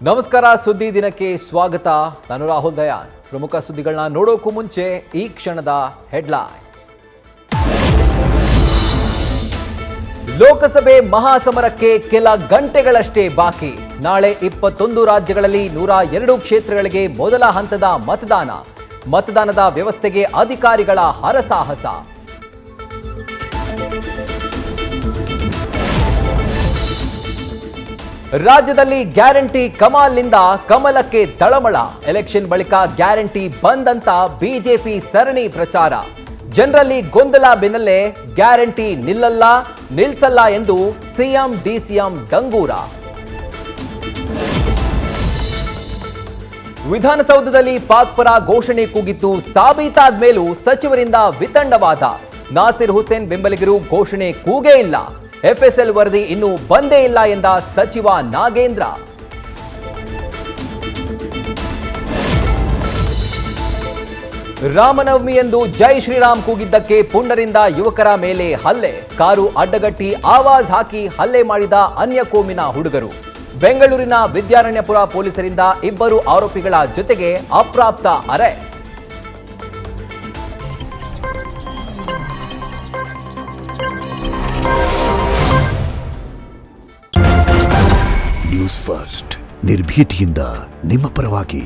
ನಮಸ್ಕಾರ, ಸುದ್ದಿ ದಿನಕ್ಕೆ ಸ್ವಾಗತ. ನಾನು ರಾಹುಲ್ ದಯಾನ್. ಪ್ರಮುಖ ಸುದ್ದಿಗಳನ್ನ ನೋಡೋಕ್ಕೂ ಮುಂಚೆ ಈ ಕ್ಷಣದ ಹೆಡ್ಲೈನ್ಸ್. ಲೋಕಸಭೆ ಮಹಾಸಮರಕ್ಕೆ ಕೆಲ ಗಂಟೆಗಳಷ್ಟೇ ಬಾಕಿ. ನಾಳೆ 21 ರಾಜ್ಯಗಳಲ್ಲಿ 102 ಕ್ಷೇತ್ರಗಳಿಗೆ ಮೊದಲ ಹಂತದ ಮತದಾನದ ವ್ಯವಸ್ಥೆಗೆ ಅಧಿಕಾರಿಗಳ ಹರಸಾಹಸ. ರಾಜ್ಯದಲ್ಲಿ ಗ್ಯಾರಂಟಿ ಕಮಾಲ್ನಿಂದ ಕಮಲಕ್ಕೆ ತಳಮಳ. ಎಲೆಕ್ಷನ್ ಬಳಿಕ ಗ್ಯಾರಂಟಿ ಬಂದ್ ಅಂತ ಬಿಜೆಪಿ ಸರಣಿ ಪ್ರಚಾರ. ಜನರಲ್ಲಿ ಗೊಂದಲ ಬೆನ್ನಲ್ಲೇ ಗ್ಯಾರಂಟಿ ನಿಲ್ಸಲ್ಲ ಎಂದು ಸಿಎಂ ಡಿಸಿಎಂ ಡಂಗೂರ. ವಿಧಾನಸೌಧದಲ್ಲಿ ಪಾಕ್ ಪರ ಘೋಷಣೆ ಕೂಗಿದ್ದು ಸಾಬೀತಾದ ಮೇಲೂ ಸಚಿವರಿಂದ ವಿತಂಡವಾದ. ನಾಸಿರ್ ಹುಸೇನ್ ಬೆಂಬಲಿಗರು ಘೋಷಣೆ ಕೂಗೇ ಇಲ್ಲ, ಎಫ್ಎಸ್ಎಲ್ ವರದಿ ಇನ್ನೂ ಬಂದೇ ಇಲ್ಲ ಎಂದ ಸಚಿವ ನಾಗೇಂದ್ರ. ರಾಮನವಮಿಯಂದು ಜೈ ಶ್ರೀರಾಮ್ ಕೂಗಿದ್ದಕ್ಕೆ ಪುಂಡರಿಂದ ಯುವಕರ ಮೇಲೆ ಹಲ್ಲೆ. ಕಾರು ಅಡ್ಡಗಟ್ಟಿ ಆವಾಜ್ ಹಾಕಿ ಹಲ್ಲೆ ಮಾಡಿದ ಅನ್ಯ ಕೋಮಿನ ಹುಡುಗರು. ಬೆಂಗಳೂರಿನ ವಿದ್ಯಾರಣ್ಯಪುರ ಪೊಲೀಸರಿಂದ 2 ಆರೋಪಿಗಳ ಜೊತೆಗೆ ಅಪ್ರಾಪ್ತ ಅರೆಸ್ಟ್. ನ್ಯೂಸ್ ಫಸ್ಟ್, ನಿರ್ಭೀತಿಯಿಂದ ನಿಮ್ಮ ಪರವಾಗಿ.